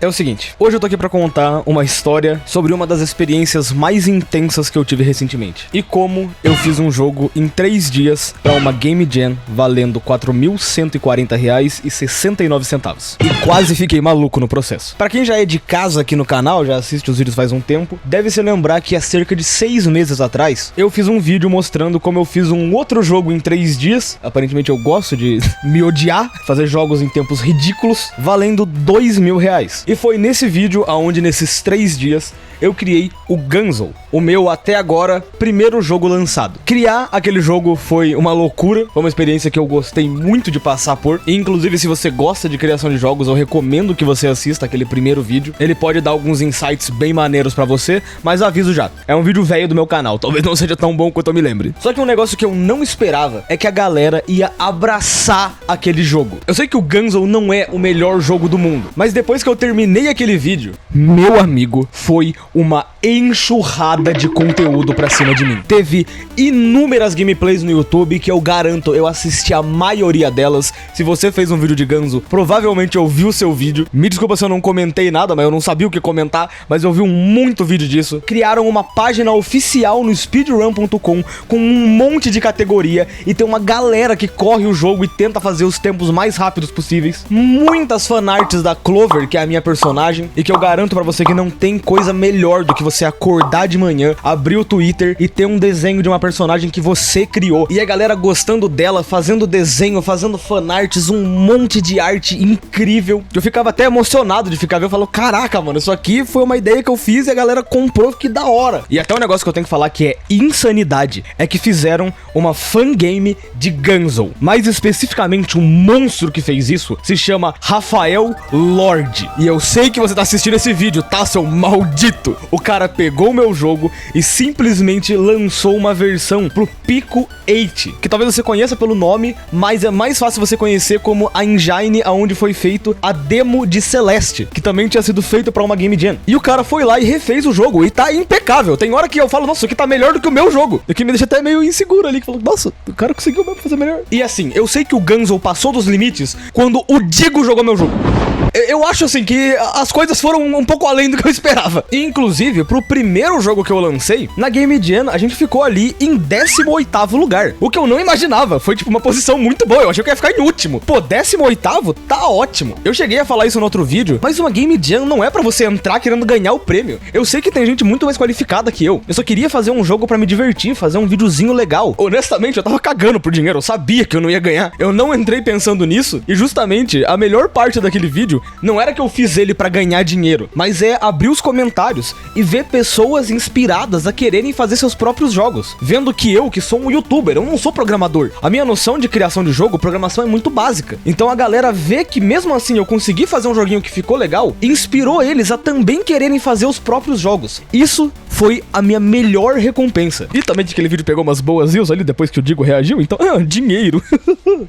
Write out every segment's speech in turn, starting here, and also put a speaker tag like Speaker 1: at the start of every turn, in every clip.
Speaker 1: É o seguinte, hoje eu tô aqui pra contar uma história sobre uma das experiências mais intensas que eu tive recentemente. E como eu fiz um jogo em 3 dias pra uma Game Jam valendo R$4.140,69. E quase fiquei maluco no processo. Pra quem já é de casa aqui no canal, já assiste os vídeos faz um tempo, deve se lembrar que há cerca de 6 meses atrás, eu fiz um vídeo mostrando como eu fiz um outro jogo em 3 dias. Aparentemente eu gosto de me odiar, fazer jogos em tempos ridículos, valendo R$2.000. E foi nesse vídeo aonde nesses 3 dias eu criei o Gunzow, o meu até agora primeiro jogo lançado. Criar aquele jogo foi uma loucura, foi uma experiência que eu gostei muito de passar por. E inclusive se você gosta de criação de jogos, eu recomendo que você assista aquele primeiro vídeo. Ele pode dar alguns insights bem maneiros pra você, mas aviso já, é um vídeo velho do meu canal, talvez não seja tão bom quanto eu me lembre. Só que um negócio que eu não esperava é que a galera ia abraçar aquele jogo. Eu sei que o Gunzow não é o melhor jogo do mundo, mas depois que eu terminei aquele vídeo, meu amigo, foi uma enxurrada de conteúdo pra cima de mim. Teve inúmeras gameplays no YouTube que eu garanto, eu assisti a maioria delas. Se você fez um vídeo de Gunzow, provavelmente eu vi o seu vídeo. Me desculpa se eu não comentei nada, mas eu não sabia o que comentar, mas eu vi muito vídeo disso. Criaram uma página oficial no speedrun.com com um monte de categoria e tem uma galera que corre o jogo e tenta fazer os tempos mais rápidos possíveis. Muitas fanarts da Clover, que é a minha personagem, e que eu garanto pra você que não tem coisa melhor do que você acordar de manhã, abrir o Twitter e ter um desenho de uma personagem que você criou. E a galera gostando dela, fazendo desenho, fazendo fanarts, um monte de arte incrível. Eu ficava até emocionado de ficar vendo, eu falo, caraca, mano, isso aqui foi uma ideia que eu fiz e a galera comprou, que da hora. E até um negócio que eu tenho que falar que é insanidade, é que fizeram uma fangame de Gunzow. Mais especificamente, um monstro que fez isso se chama Rafael Lorde. E eu sei que você tá assistindo esse vídeo, tá, seu maldito? O cara pegou o meu jogo e simplesmente lançou uma versão pro Pico 8, que talvez você conheça pelo nome, mas é mais fácil você conhecer como a engine aonde foi feito a demo de Celeste, que também tinha sido feito pra uma Game Jam. E o cara foi lá e refez o jogo e tá impecável. Tem hora que eu falo, nossa, isso aqui tá melhor do que o meu jogo. O que me deixa até meio inseguro ali, que falo, nossa, o cara conseguiu mesmo fazer melhor. E assim, eu sei que o Gunzow passou dos limites quando o Digo jogou meu jogo. Eu acho assim que as coisas foram um pouco além do que eu esperava. E, inclusive, pro primeiro jogo que eu lancei, na Game Jam, a gente ficou ali em 18º lugar. O que eu não imaginava, foi tipo uma posição muito boa. Eu achei que eu ia ficar em último. Pô, 18º tá ótimo. Eu cheguei a falar isso no outro vídeo, mas uma Game Jam não é pra você entrar querendo ganhar o prêmio. Eu sei que tem gente muito mais qualificada que eu. Eu só queria fazer um jogo pra me divertir, fazer um videozinho legal. Honestamente, eu tava cagando por dinheiro, eu sabia que eu não ia ganhar. Eu não entrei pensando nisso, e justamente a melhor parte daquele vídeo não era que eu fiz ele pra ganhar dinheiro, mas é abrir os comentários e ver pessoas inspiradas a quererem fazer seus próprios jogos. Vendo que eu, que sou um youtuber, eu não sou programador. A minha noção de criação de jogo, programação é muito básica. Então a galera vê que mesmo assim eu consegui fazer um joguinho que ficou legal, inspirou eles a também quererem fazer os próprios jogos. Isso foi a minha melhor recompensa. E também que aquele vídeo pegou umas boas views ali depois que o Digo reagiu, então, dinheiro.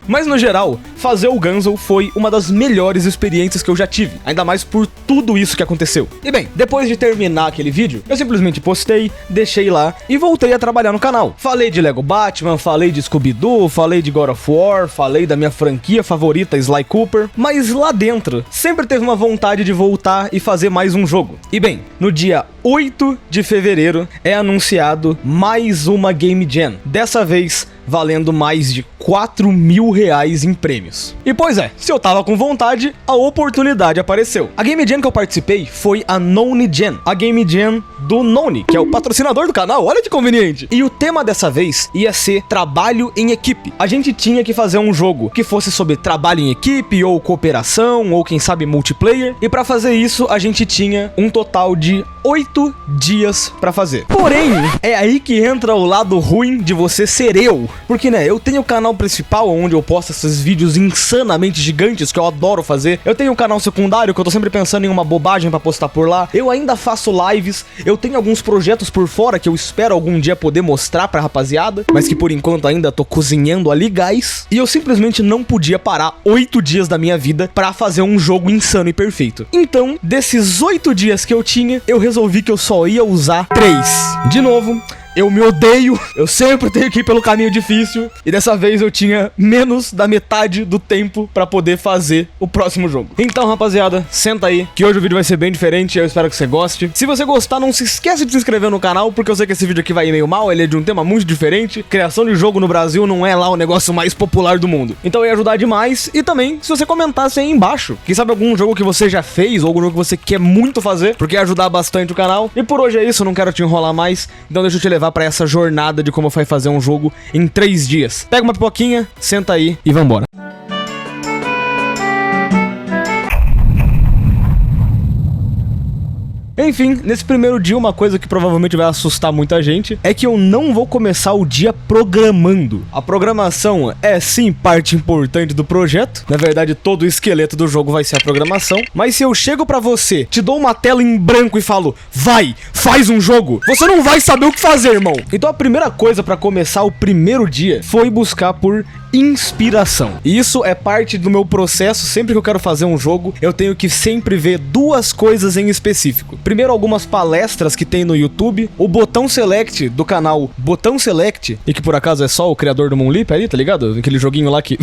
Speaker 1: Mas no geral, fazer o Gunzow foi uma das melhores experiências que eu já tive, ainda mais por tudo isso que aconteceu. E bem, depois de terminar aquele vídeo, eu simplesmente postei, deixei lá e voltei a trabalhar no canal. Falei de Lego Batman, falei de Scooby-Doo, falei de God of War, falei da minha franquia favorita, Sly Cooper, mas lá dentro, sempre teve uma vontade de voltar e fazer mais um jogo. E bem, no dia 8 de fevereiro é anunciado mais uma Game Jam, dessa vez valendo mais de R$4.000 em prêmios. E pois é, se eu tava com vontade, a oportunidade apareceu. A Game Jam que eu participei foi a Noni Jam, a Game Jam do Noni, que é o patrocinador do canal, olha que conveniente. E o tema dessa vez ia ser trabalho em equipe. A gente tinha que fazer um jogo que fosse sobre trabalho em equipe, ou cooperação, ou quem sabe multiplayer. E pra fazer isso, a gente tinha um total de 8 dias pra fazer. Porém, é aí que entra o lado ruim de você ser eu. Porque, né, eu tenho o canal principal, onde eu posto esses vídeos insanamente gigantes que eu adoro fazer. Eu tenho um canal secundário, que eu tô sempre pensando em uma bobagem pra postar por lá. Eu ainda faço lives. Eu tenho alguns projetos por fora que eu espero algum dia poder mostrar pra rapaziada, mas que por enquanto ainda tô cozinhando ali, guys. E eu simplesmente não podia parar 8 dias da minha vida pra fazer um jogo insano e perfeito. Então, desses 8 dias que eu tinha, eu resolvi que eu só ia usar 3. De novo, eu me odeio, eu sempre tenho que ir pelo caminho difícil, e dessa vez eu tinha menos da metade do tempo pra poder fazer o próximo jogo. Então, rapaziada, senta aí, que hoje o vídeo vai ser bem diferente, eu espero que você goste. Se você gostar, não se esquece de se inscrever no canal, porque eu sei que esse vídeo aqui vai ir meio mal, ele é de um tema muito diferente. Criação de jogo no Brasil não é lá o negócio mais popular do mundo. Então ia ajudar demais, e também, se você comentasse aí embaixo, quem sabe algum jogo que você já fez, ou algum jogo que você quer muito fazer, porque ia ajudar bastante o canal. E por hoje é isso, não quero te enrolar mais, então deixa eu te levar pra essa jornada de como vai fazer um jogo em 3 dias. Pega uma pipoquinha, senta aí e vambora. Enfim, nesse primeiro dia, uma coisa que provavelmente vai assustar muita gente é que eu não vou começar o dia programando. A programação é sim parte importante do projeto. Na verdade, todo o esqueleto do jogo vai ser a programação. Mas se eu chego pra você, te dou uma tela em branco e falo, vai, faz um jogo, você não vai saber o que fazer, irmão. Então a primeira coisa pra começar o primeiro dia foi buscar por inspiração. E isso é parte do meu processo. Sempre que eu quero fazer um jogo, eu tenho que sempre ver duas coisas em específico. Primeiro, algumas palestras que tem no YouTube, o Botão Select do canal Botão Select, e que por acaso é só o criador do Moonleap ali, tá ligado? Aquele joguinho lá que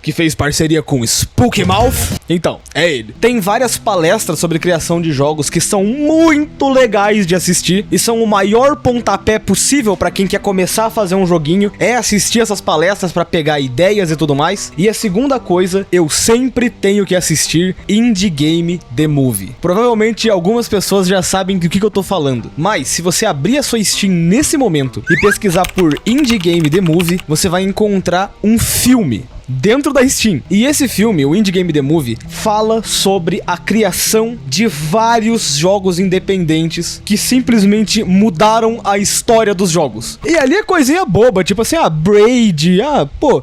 Speaker 1: que fez parceria com Spooky Mouth. Então, é ele. Tem várias palestras sobre criação de jogos que são muito legais de assistir e são o maior pontapé possível pra quem quer começar a fazer um joguinho, é assistir essas palestras pra pegar ideias e tudo mais. E a segunda coisa, eu sempre tenho que assistir Indie Game The Movie. Provavelmente algumas pessoas já sabem do que eu tô falando, mas se você abrir a sua Steam nesse momento e pesquisar por Indie Game The Movie, você vai encontrar um filme dentro da Steam. E esse filme, o Indie Game The Movie, fala sobre a criação de vários jogos independentes que simplesmente mudaram a história dos jogos. E ali é coisinha boba, tipo assim, Braid,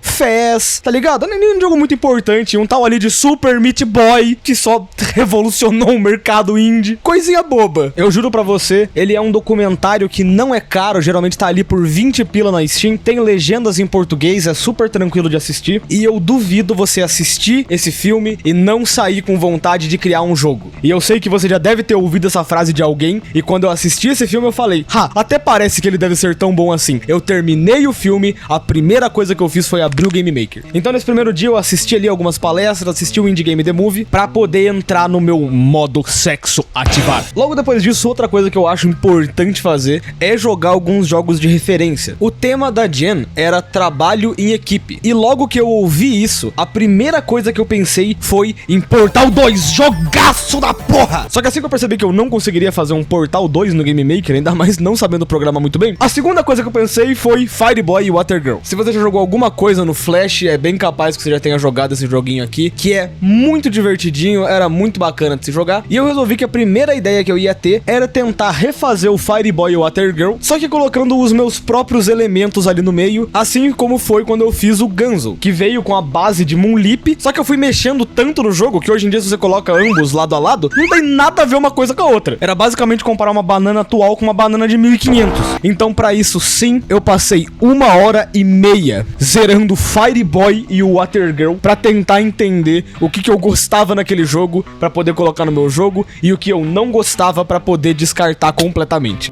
Speaker 1: Fez, tá ligado? Não é nenhum jogo muito importante, um tal ali de Super Meat Boy, que só revolucionou o mercado indie. Coisinha boba. Eu juro pra você, ele é um documentário que não é caro, geralmente tá ali por 20 pila na Steam, tem legendas em português, é super tranquilo de assistir. E eu duvido você assistir esse filme e não sair com vontade de criar um jogo. E eu sei que você já deve ter ouvido essa frase de alguém, e quando eu assisti esse filme eu falei, até parece que ele deve ser tão bom assim. Eu terminei o filme, a primeira coisa que eu fiz foi abrir o Game Maker. Então nesse primeiro dia eu assisti ali algumas palestras, assisti o Indie Game The Movie, pra poder entrar no meu modo sexo ativar. Logo depois disso, outra coisa que eu acho importante fazer é jogar alguns jogos de referência. O tema da Gen era trabalho em equipe, e logo que eu ouvi isso, a primeira coisa que eu pensei foi em Portal 2, jogaço da porra! Só que assim que eu percebi que eu não conseguiria fazer um Portal 2 no Game Maker, ainda mais não sabendo programar muito bem, a segunda coisa que eu pensei foi Fireboy e Water Girl. Se você já jogou alguma coisa no Flash, é bem capaz que você já tenha jogado esse joguinho aqui, que é muito divertidinho, era muito bacana de se jogar, e eu resolvi que a primeira ideia que eu ia ter era tentar refazer o Fireboy e o Water Girl, só que colocando os meus próprios elementos ali no meio, assim como foi quando eu fiz o Gunzo, que veio com a base de Moonleap, só que eu fui mexendo tanto no jogo que hoje em dia se você coloca ambos lado a lado, não tem nada a ver uma coisa com a outra. Era basicamente comparar uma banana atual com uma banana de 1500. Então pra isso sim, eu passei 1h30 zerando Fireboy e o Water Girl pra tentar entender o que eu gostava naquele jogo pra poder colocar no meu jogo e o que eu não gostava pra poder descartar completamente.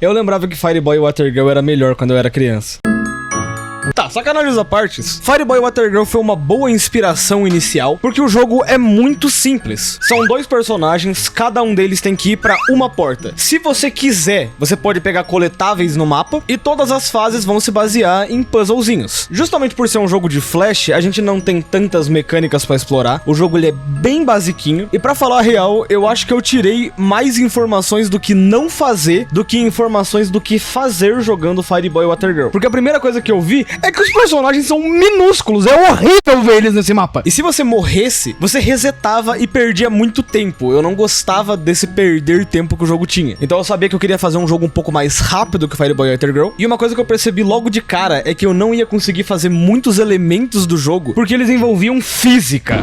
Speaker 1: Eu lembrava que Fireboy e Water Girl era melhor quando eu era criança. Tá, sacanagem à parte, Fireboy Water Girl foi uma boa inspiração inicial, porque o jogo é muito simples. São 2 personagens, cada um deles tem que ir pra uma porta. Se você quiser, você pode pegar coletáveis no mapa, e todas as fases vão se basear em puzzlezinhos. Justamente por ser um jogo de Flash, a gente não tem tantas mecânicas pra explorar, o jogo ele é bem basiquinho, e pra falar a real, eu acho que eu tirei mais informações do que não fazer, do que informações do que fazer jogando Fireboy Water Girl. Porque a primeira coisa que eu vi é que os personagens são minúsculos, é horrível ver eles nesse mapa. E se você morresse, você resetava e perdia muito tempo. Eu não gostava desse perder tempo que o jogo tinha. Então eu sabia que eu queria fazer um jogo um pouco mais rápido que o Fireboy Water Girl. E uma coisa que eu percebi logo de cara é que eu não ia conseguir fazer muitos elementos do jogo, porque eles envolviam física.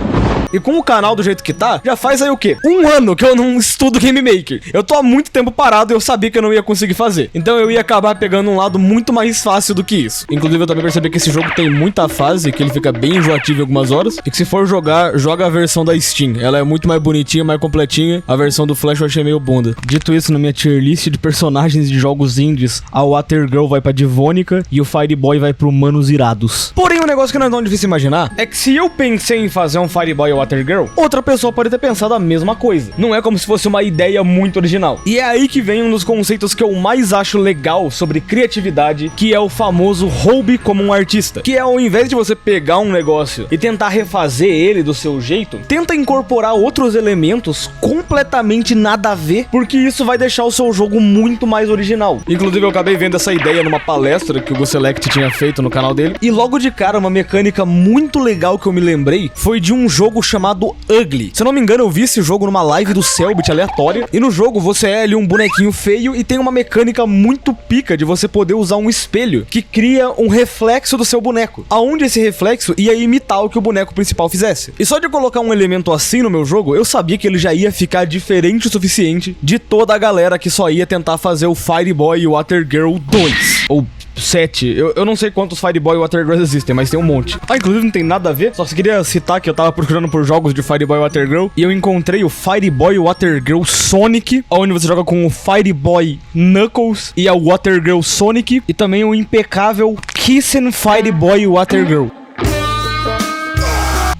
Speaker 1: E com o canal do jeito que tá, já faz aí o quê? 1 ano que eu não estudo Game Maker. Eu tô há muito tempo parado e eu sabia que eu não ia conseguir fazer. Então eu ia acabar pegando um lado muito mais fácil do que isso. Inclusive eu também percebi que esse jogo tem muita fase, que ele fica bem enjoativo em algumas horas. E que se for jogar, joga a versão da Steam. Ela é muito mais bonitinha, mais completinha. A versão do Flash eu achei meio bunda. Dito isso, na minha tier list de personagens de jogos indies, a Water Girl vai pra Divônica e o Fireboy vai pro Manos Irados. Porém, um negócio que não é tão difícil imaginar é que se eu pensei em fazer um Fireboy ou Water Girl, outra pessoa pode ter pensado a mesma coisa. Não é como se fosse uma ideia muito original. E é aí que vem um dos conceitos que eu mais acho legal sobre criatividade, que é o famoso roube como um artista. Que é ao invés de você pegar um negócio e tentar refazer ele do seu jeito, tenta incorporar outros elementos completamente nada a ver, porque isso vai deixar o seu jogo muito mais original. Inclusive eu acabei vendo essa ideia numa palestra que o Guselect tinha feito no canal dele, e logo de cara uma mecânica muito legal que eu me lembrei foi de um jogo chamado Ugly. Se eu não me engano, eu vi esse jogo numa live do Selbit aleatória, e no jogo você é ali um bonequinho feio e tem uma mecânica muito pica de você poder usar um espelho que cria um reflexo do seu boneco, aonde esse reflexo ia imitar o que o boneco principal fizesse. E só de colocar um elemento assim no meu jogo, eu sabia que ele já ia ficar diferente o suficiente de toda a galera que só ia tentar fazer o Fireboy e o Water Girl 2. Ou 7. Eu não sei quantos Fireboy e Water Girls existem, mas tem um monte. Ah, inclusive não tem nada a ver. Só queria citar que eu tava procurando por jogos de Fireboy e Water Girl e eu encontrei o Fireboy e Water Girl Sonic, onde você joga com o Fireboy Knuckles e a Water Girl Sonic, e também o impecável Kissin' Fireboy e Water Girl.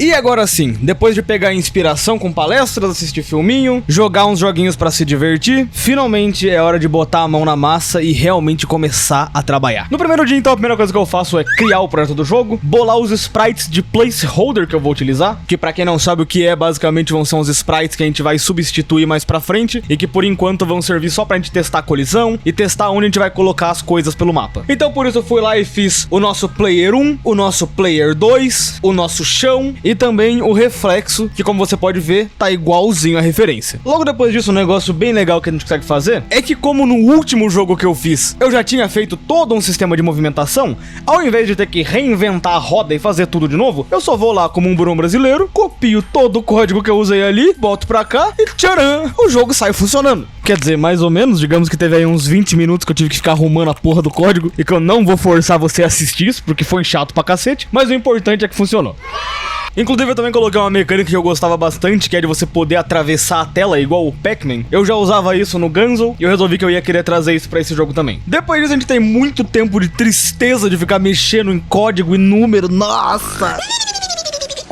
Speaker 1: E agora sim, depois de pegar inspiração com palestras, assistir filminho, jogar uns joguinhos pra se divertir, finalmente é hora de botar a mão na massa e realmente começar a trabalhar. No primeiro dia, então, a primeira coisa que eu faço é criar o projeto do jogo, bolar os sprites de placeholder que eu vou utilizar, que pra quem não sabe o que é, basicamente vão ser os sprites que a gente vai substituir mais pra frente e que por enquanto vão servir só pra gente testar a colisão e testar onde a gente vai colocar as coisas pelo mapa. Então por isso eu fui lá e fiz o nosso player 1, o nosso player 2, o nosso chão e também o reflexo, que como você pode ver, tá igualzinho a referência. Logo depois disso, um negócio bem legal que a gente consegue fazer é que como no último jogo que eu fiz, eu já tinha feito todo um sistema de movimentação, ao invés de ter que reinventar a roda e fazer tudo de novo, eu só vou lá como um bom brasileiro, copio todo o código que eu usei ali, boto pra cá e tcharam, o jogo sai funcionando. Quer dizer, mais ou menos, digamos que teve aí uns 20 minutos que eu tive que ficar arrumando a porra do código e que eu não vou forçar você a assistir isso, porque foi chato pra cacete, mas o importante é que funcionou. Inclusive eu também coloquei uma mecânica que eu gostava bastante, que é de você poder atravessar a tela igual o Pac-Man. Eu já usava isso no Gunzo e eu resolvi que eu ia querer trazer isso pra esse jogo também. Depois disso a gente tem muito tempo de tristeza de ficar mexendo em código e número, nossa!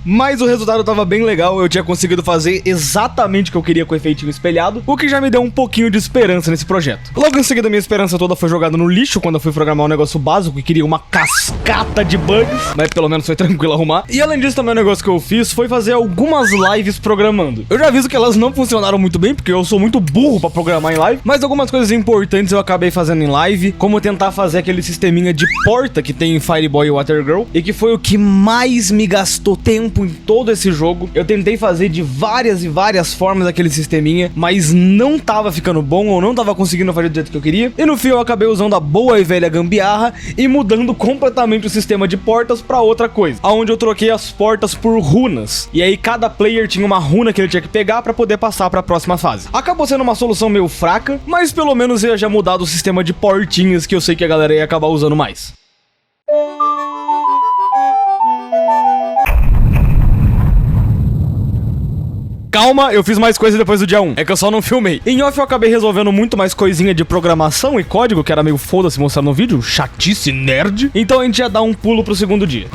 Speaker 1: Mas o resultado tava bem legal, eu tinha conseguido fazer exatamente o que eu queria com o efeitinho espelhado, o que já me deu um pouquinho de esperança nesse projeto. Logo em seguida, minha esperança toda foi jogada no lixo quando eu fui programar um negócio básico e queria uma cascata de bugs, mas pelo menos foi tranquilo arrumar. E além disso, também o negócio que eu fiz foi fazer algumas lives programando. Eu já aviso que elas não funcionaram muito bem, porque eu sou muito burro pra programar em live, mas algumas coisas importantes eu acabei fazendo em live, como tentar fazer aquele sisteminha de porta que tem em Fireboy e Water Girl, e que foi o que mais me gastou tempo em todo esse jogo. Eu tentei fazer de várias e várias formas aquele sisteminha, mas não tava ficando bom ou não tava conseguindo fazer do jeito que eu queria. E no fim eu acabei usando a boa e velha gambiarra e mudando completamente o sistema de portas pra outra coisa, onde eu troquei as portas por runas. E aí cada player tinha uma runa que ele tinha que pegar pra poder passar pra próxima fase. Acabou sendo uma solução meio fraca, mas pelo menos eu já mudado o sistema de portinhas que eu sei que a galera ia acabar usando mais. Calma, eu fiz mais coisa depois do dia 1. É que eu só não filmei. Em off eu acabei resolvendo muito mais coisinha de programação e código, que era meio foda-se mostrar no vídeo. Chatice nerd. Então a gente ia dar um pulo pro segundo dia.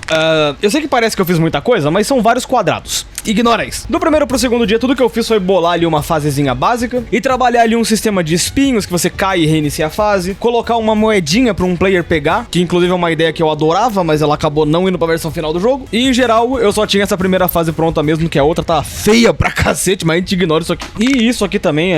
Speaker 1: Eu sei que parece que eu fiz muita coisa, mas são vários quadrados. Ignora isso. Do primeiro pro segundo dia, tudo que eu fiz foi bolar ali uma fasezinha básica e trabalhar ali um sistema de espinhos que você cai e reinicia a fase, colocar uma moedinha pra um player pegar, que inclusive é uma ideia que eu adorava, mas ela acabou não indo pra versão final do jogo. E em geral, eu só tinha essa primeira fase pronta mesmo, que a outra tá feia pra cacete, mas a gente ignora isso aqui. E isso aqui também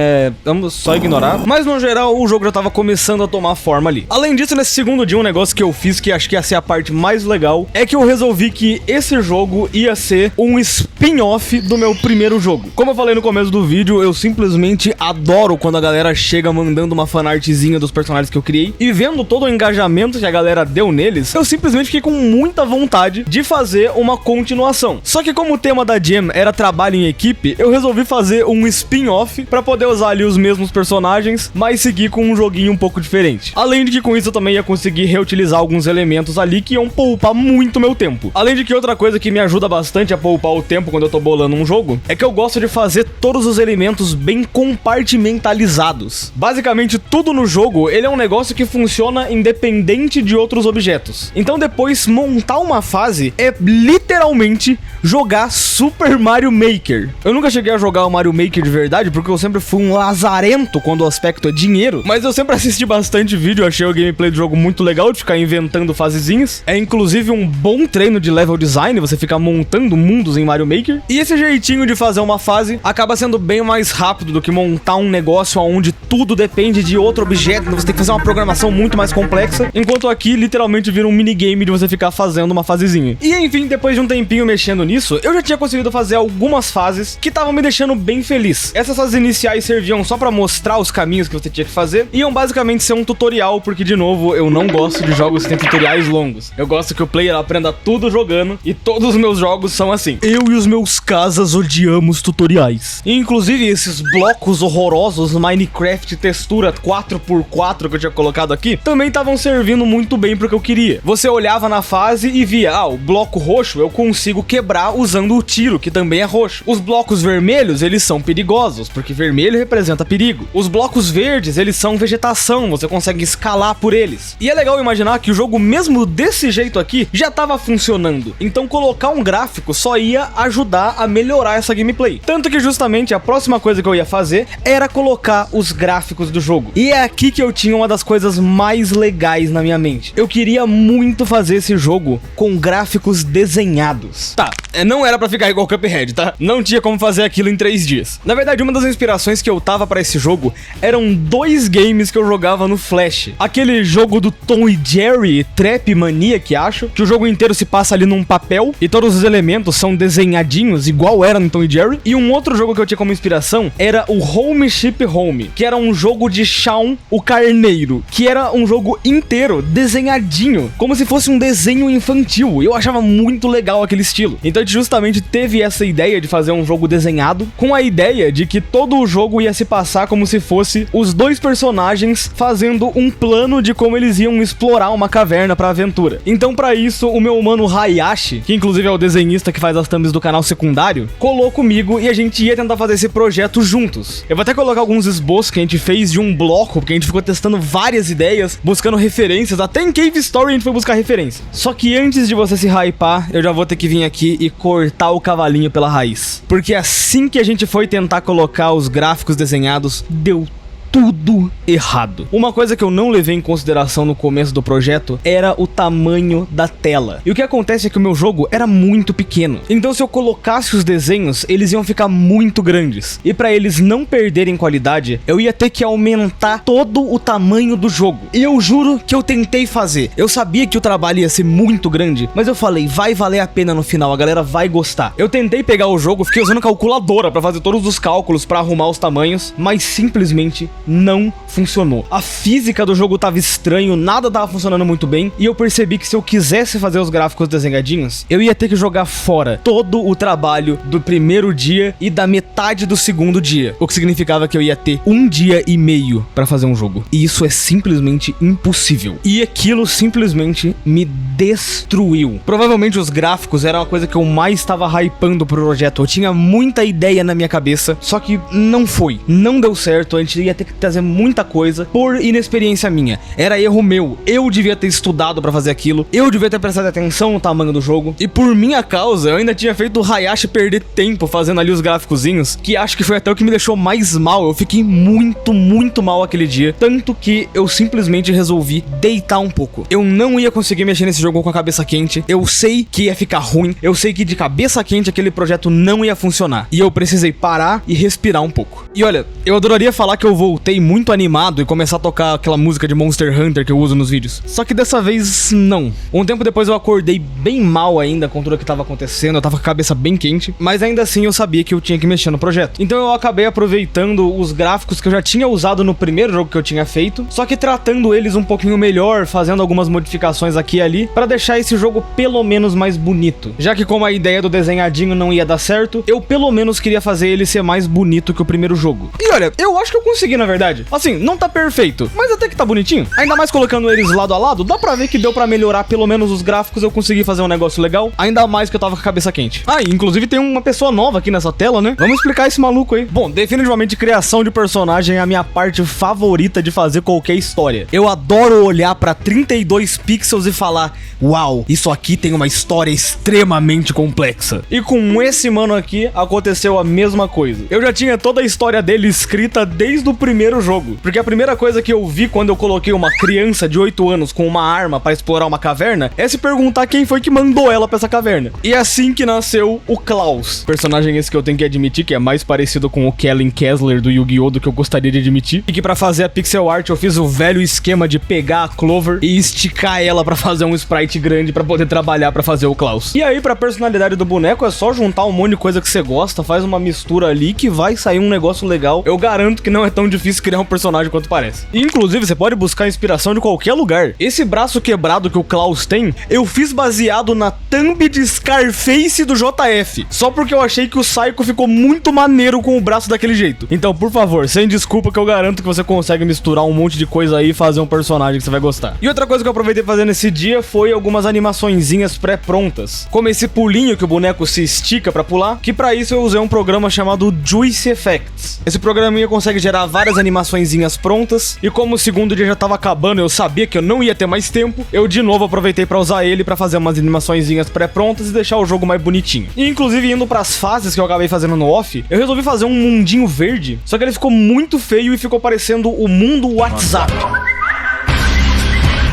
Speaker 1: vamos só ignorar. Mas no geral, o jogo já tava começando a tomar forma ali. Além disso, nesse segundo dia, um negócio que eu fiz, que acho que ia ser a parte mais legal, é que eu resolvi que esse jogo ia ser um spin spin-off do meu primeiro jogo. Como eu falei no começo do vídeo, eu simplesmente adoro quando a galera chega mandando uma fanartzinha dos personagens que eu criei, e vendo todo o engajamento que a galera deu neles, eu simplesmente fiquei com muita vontade de fazer uma continuação. Só que como o tema da Jam era trabalho em equipe, eu resolvi fazer um spin-off pra poder usar ali os mesmos personagens, mas seguir com um joguinho um pouco diferente. Além de que com isso eu também ia conseguir reutilizar alguns elementos ali que iam poupar muito meu tempo. Além de que outra coisa que me ajuda bastante a poupar o tempo quando eu tô bolando um jogo, é que eu gosto de fazer todos os elementos bem compartimentalizados. Basicamente tudo no jogo, ele é um negócio que funciona independente de outros objetos. Então depois, montar uma fase é literalmente jogar Super Mario Maker. Eu nunca cheguei a jogar o Mario Maker de verdade, porque eu sempre fui um lazarento quando o aspecto é dinheiro, mas eu sempre assisti bastante vídeo, achei o gameplay do jogo muito legal de ficar inventando fasezinhas. É inclusive um bom treino de level design, você ficar montando mundos em Mario Maker. E esse jeitinho de fazer uma fase acaba sendo bem mais rápido do que montar um negócio onde tudo depende de outro objeto, você tem que fazer uma programação muito mais complexa, enquanto aqui literalmente vira um minigame de você ficar fazendo uma fasezinha. E enfim, depois de um tempinho mexendo nisso, eu já tinha conseguido fazer algumas fases que estavam me deixando bem feliz. Essas fases iniciais serviam só pra mostrar os caminhos que você tinha que fazer, e iam basicamente ser um tutorial, porque de novo, eu não gosto de jogos que tem tutoriais longos. Eu gosto que o player aprenda tudo jogando, e todos os meus jogos são assim. Eu e os meus casas odiamos tutoriais. E inclusive esses blocos horrorosos Minecraft textura 4x4 que eu tinha colocado aqui, também estavam servindo muito bem pro que eu queria. Você olhava na fase e via, o bloco roxo eu consigo quebrar usando o tiro, que também é roxo. Os blocos vermelhos, eles são perigosos, porque vermelho representa perigo. Os blocos verdes, eles são vegetação, você consegue escalar por eles. E é legal imaginar que o jogo, mesmo desse jeito aqui, já estava funcionando. Então colocar um gráfico só ia ajudar a melhorar essa gameplay. Tanto que justamente a próxima coisa que eu ia fazer era colocar os gráficos do jogo. E é aqui que eu tinha uma das coisas mais legais na minha mente. Eu queria muito fazer esse jogo com gráficos desenhados. Tá, não era pra ficar igual Cuphead, tá? Não tinha como fazer aquilo em 3 dias. Na verdade, uma das inspirações que eu tava pra esse jogo eram 2 games que eu jogava no Flash. Aquele jogo do Tom e Jerry, Trap Maniac, acho, que o jogo inteiro se passa ali num papel e todos os elementos são desenhadinhos, igual era no Tom e Jerry. E um outro jogo que eu tinha como inspiração era o Home Ship Home, que era um jogo de Shaun, o Carneiro, que era um jogo inteiro desenhadinho, como se fosse um desenho infantil. Eu achava muito legal aquele estilo. Então a gente justamente teve essa ideia de fazer um jogo desenhado, com a ideia de que todo o jogo ia se passar como se fosse os 2 personagens fazendo um plano de como eles iam explorar uma caverna pra aventura. Então pra isso, o meu mano Hayashi, que inclusive é o desenhista que faz as thumbs do canal secundário, colou comigo e a gente ia tentar fazer esse projeto juntos. Eu vou até colocar alguns esboços que a gente fez de um bloco, porque a gente ficou testando várias ideias, buscando referências, até em Cave Story a gente foi buscar referência. Só que antes de você se hypar, eu já vou ter que vir aqui e cortar o cavalinho pela raiz. Porque assim que a gente foi tentar colocar os gráficos desenhados, deu tudo errado. Uma coisa que eu não levei em consideração no começo do projeto era o tamanho da tela. E o que acontece é que o meu jogo era muito pequeno. Então se eu colocasse os desenhos, eles iam ficar muito grandes. E para eles não perderem qualidade, eu ia ter que aumentar todo o tamanho do jogo. E eu juro que eu tentei fazer. Eu sabia que o trabalho ia ser muito grande, mas eu falei, vai valer a pena no final, a galera vai gostar. Eu tentei pegar o jogo, fiquei usando calculadora para fazer todos os cálculos para arrumar os tamanhos, mas simplesmente não funcionou. A física do jogo tava estranho, nada tava funcionando muito bem, e eu percebi que se eu quisesse fazer os gráficos desenhadinhos, eu ia ter que jogar fora todo o trabalho do primeiro dia e da metade do segundo dia, o que significava que eu ia ter 1 dia e meio pra fazer um jogo. E isso é simplesmente impossível. E aquilo simplesmente me destruiu. Provavelmente os gráficos eram a coisa que eu mais estava hypando pro projeto. Eu tinha muita ideia na minha cabeça, só que não foi. Não deu certo, a gente ia ter que trazer muita coisa por inexperiência minha. Era erro meu. Eu devia ter estudado pra fazer aquilo. Eu devia ter prestado atenção no tamanho do jogo. E por minha causa, eu ainda tinha feito o Hayashi perder tempo fazendo ali os gráficozinhos, que acho que foi até o que me deixou mais mal. Eu fiquei muito mal aquele dia. Tanto que eu simplesmente resolvi deitar um pouco. Eu não ia conseguir mexer nesse jogo com a cabeça quente. Eu sei que ia ficar ruim. Eu sei que de cabeça quente aquele projeto não ia funcionar. E eu precisei parar e respirar um pouco. E olha, eu adoraria falar que eu voltei voltei muito animado e começar a tocar aquela música de Monster Hunter que eu uso nos vídeos. Só que dessa vez, não. Um tempo depois eu acordei bem mal ainda com tudo que tava acontecendo, eu tava com a cabeça bem quente, mas ainda assim eu sabia que eu tinha que mexer no projeto. Então eu acabei aproveitando os gráficos que eu já tinha usado no primeiro jogo que eu tinha feito, só que tratando eles um pouquinho melhor, fazendo algumas modificações aqui e ali, pra deixar esse jogo pelo menos mais bonito. Já que como a ideia do desenhadinho não ia dar certo, eu pelo menos queria fazer ele ser mais bonito que o primeiro jogo. E olha, eu acho que eu consegui na verdade. Assim, não tá perfeito, mas até que tá bonitinho. Ainda mais colocando eles lado a lado, dá pra ver que deu pra melhorar pelo menos os gráficos, eu consegui fazer um negócio legal, ainda mais que eu tava com a cabeça quente. Ah, e inclusive tem uma pessoa nova aqui nessa tela, né? Vamos explicar esse maluco aí. Bom, definitivamente criação de personagem é a minha parte favorita de fazer qualquer história. Eu adoro olhar pra 32 pixels e falar, uau, isso aqui tem uma história extremamente complexa. E com esse mano aqui, aconteceu a mesma coisa. Eu já tinha toda a história dele escrita desde o primeiro jogo, porque a primeira coisa que eu vi quando eu coloquei uma criança de 8 anos com uma arma pra explorar uma caverna é se perguntar quem foi que mandou ela pra essa caverna. E é assim que nasceu o Klaus. Personagem esse que eu tenho que admitir que é mais parecido com o Kellen Kessler do Yu-Gi-Oh! Do que eu gostaria de admitir. E que pra fazer a pixel art eu fiz o velho esquema de pegar a Clover e esticar ela pra fazer um sprite grande pra poder trabalhar pra fazer o Klaus. E aí pra personalidade do boneco é só juntar um monte de coisa que você gosta, faz uma mistura ali que vai sair um negócio legal. Eu garanto que não é tão difícil criar um personagem quanto parece. E, inclusive, você pode buscar inspiração de qualquer lugar. Esse braço quebrado que o Klaus tem, eu fiz baseado na thumb de Scarface do JF. Só porque eu achei que o Psycho ficou muito maneiro com o braço daquele jeito. Então, por favor, sem desculpa que eu garanto que você consegue misturar um monte de coisa aí e fazer um personagem que você vai gostar. E outra coisa que eu aproveitei fazer nesse dia foi algumas animaçõezinhas pré-prontas. Como esse pulinho que o boneco se estica pra pular, que pra isso eu usei um programa chamado Juice Effects. Esse programinha consegue gerar várias animaçõezinhas prontas, e como o segundo dia já tava acabando, eu sabia que eu não ia ter mais tempo, eu de novo aproveitei pra usar ele pra fazer umas animaçõezinhas pré-prontas e deixar o jogo mais bonitinho. E inclusive indo pras fases que eu acabei fazendo no off, eu resolvi fazer um mundinho verde, só que ele ficou muito feio e ficou parecendo o mundo WhatsApp.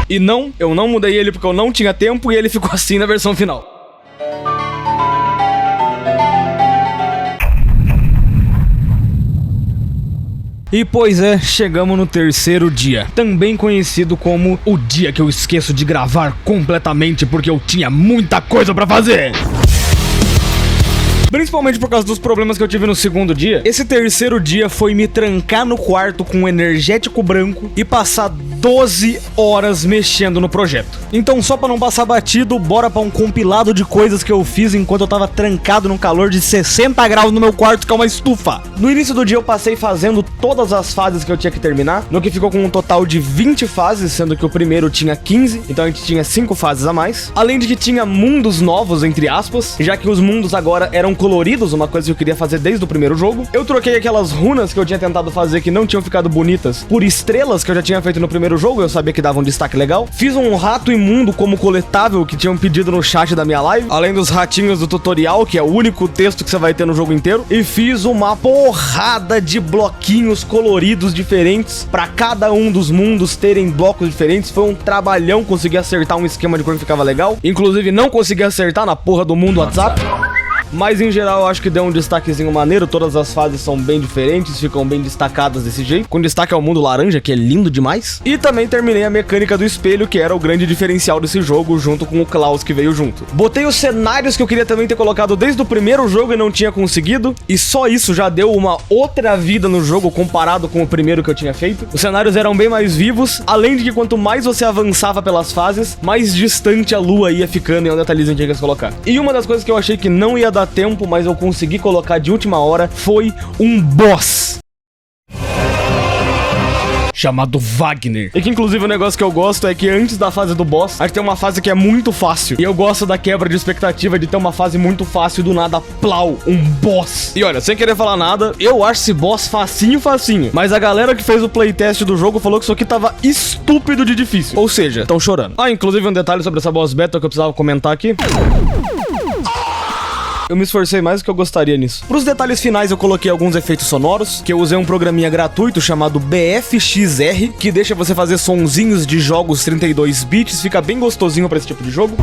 Speaker 1: E não, eu não mudei ele porque eu não tinha tempo e ele ficou assim na versão final. E pois é, chegamos no terceiro dia, também conhecido como o dia que eu esqueço de gravar completamente porque eu tinha muita coisa pra fazer. Principalmente por causa dos problemas que eu tive no segundo dia, esse terceiro dia foi me trancar no quarto com um energético branco e passar 12 horas mexendo no projeto. Então, só pra não passar batido, bora pra um compilado de coisas que eu fiz enquanto eu tava trancado num calor de 60 graus no meu quarto, que é uma estufa. No início do dia eu passei fazendo todas as fases que eu tinha que terminar, no que ficou com um total de 20 fases, sendo que o primeiro tinha 15, então a gente tinha 5 fases a mais. Além de que tinha mundos novos, entre aspas, já que os mundos agora eram coloridos, uma coisa que eu queria fazer desde o primeiro jogo. Eu troquei aquelas runas que eu tinha tentado fazer que não tinham ficado bonitas por estrelas que eu já tinha feito no primeiro jogo, eu sabia que dava um destaque legal. Fiz um rato imundo como coletável que tinham pedido no chat da minha live, além dos ratinhos do tutorial, que é o único texto que você vai ter no jogo inteiro. E fiz uma porrada de bloquinhos coloridos diferentes pra cada um dos mundos terem blocos diferentes. Foi um trabalhão conseguir acertar um esquema de cor que ficava legal. Inclusive não consegui acertar na porra do mundo WhatsApp. Mas em geral eu acho que deu um destaquezinho maneiro. Todas as fases são bem diferentes, ficam bem destacadas desse jeito, com destaque ao mundo laranja, que é lindo demais. E também terminei a mecânica do espelho, que era o grande diferencial desse jogo, junto com o Klaus que veio junto. Botei os cenários que eu queria também ter colocado desde o primeiro jogo e não tinha conseguido, e só isso já deu uma outra vida no jogo comparado com o primeiro que eu tinha feito. Os cenários eram bem mais vivos, além de que quanto mais você avançava pelas fases, mais distante a lua ia ficando, e é um detalhezinho que eu tinha que colocar. E uma das coisas que eu achei que não ia dar tempo, mas eu consegui colocar de última hora, foi um boss chamado Wagner. E que inclusive o negócio que eu gosto é que antes da fase do boss, a gente tem uma fase que é muito fácil. E eu gosto da quebra de expectativa de ter uma fase muito fácil e do nada, plau, um boss. E olha, sem querer falar nada, eu acho esse boss facinho. Mas a galera que fez o playtest do jogo falou que isso aqui tava estúpido de difícil. Ou seja, tão chorando. Ah, inclusive um detalhe sobre essa boss battle que eu precisava comentar aqui. Eu me esforcei mais do que eu gostaria nisso. Para os detalhes finais eu coloquei alguns efeitos sonoros, que eu usei um programinha gratuito chamado BFXR, que deixa você fazer sonzinhos de jogos 32 bits, fica bem gostosinho para esse tipo de jogo.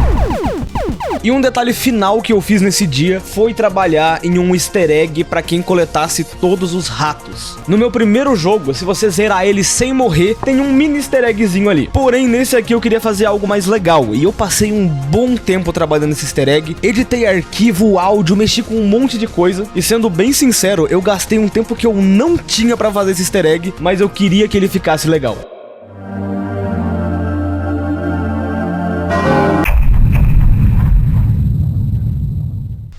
Speaker 1: E um detalhe final que eu fiz nesse dia foi trabalhar em um easter egg pra quem coletasse todos os ratos. No meu primeiro jogo, se você zerar ele sem morrer, tem um mini easter eggzinho ali. Porém, nesse aqui eu queria fazer algo mais legal, e eu passei um bom tempo trabalhando nesse easter egg, editei arquivo, áudio, mexi com um monte de coisa, e sendo bem sincero, eu gastei um tempo que eu não tinha pra fazer esse easter egg, mas eu queria que ele ficasse legal.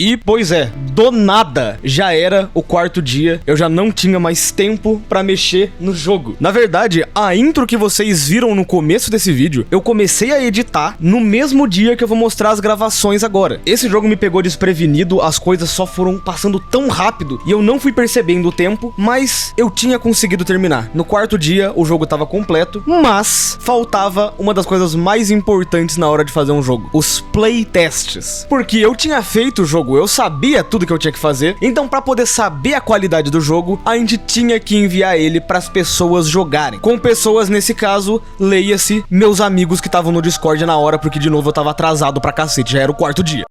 Speaker 1: E, pois é, do nada, já era o quarto dia, eu já não tinha mais tempo pra mexer no jogo. Na verdade, a intro que vocês viram no começo desse vídeo, eu comecei a editar no mesmo dia que eu vou mostrar as gravações agora. Esse jogo me pegou desprevenido, as coisas só foram passando tão rápido e eu não fui percebendo o tempo, mas eu tinha conseguido terminar. No quarto dia, o jogo tava completo, mas faltava uma das coisas mais importantes na hora de fazer um jogo, os playtests. Porque eu tinha feito o jogo, eu sabia tudo que eu tinha que fazer, então pra poder saber a qualidade do jogo, a gente tinha que enviar ele pras pessoas jogarem. Com pessoas, nesse caso, leia-se meus amigos que estavam no Discord na hora, porque de novo eu tava atrasado pra cacete, já era o quarto dia.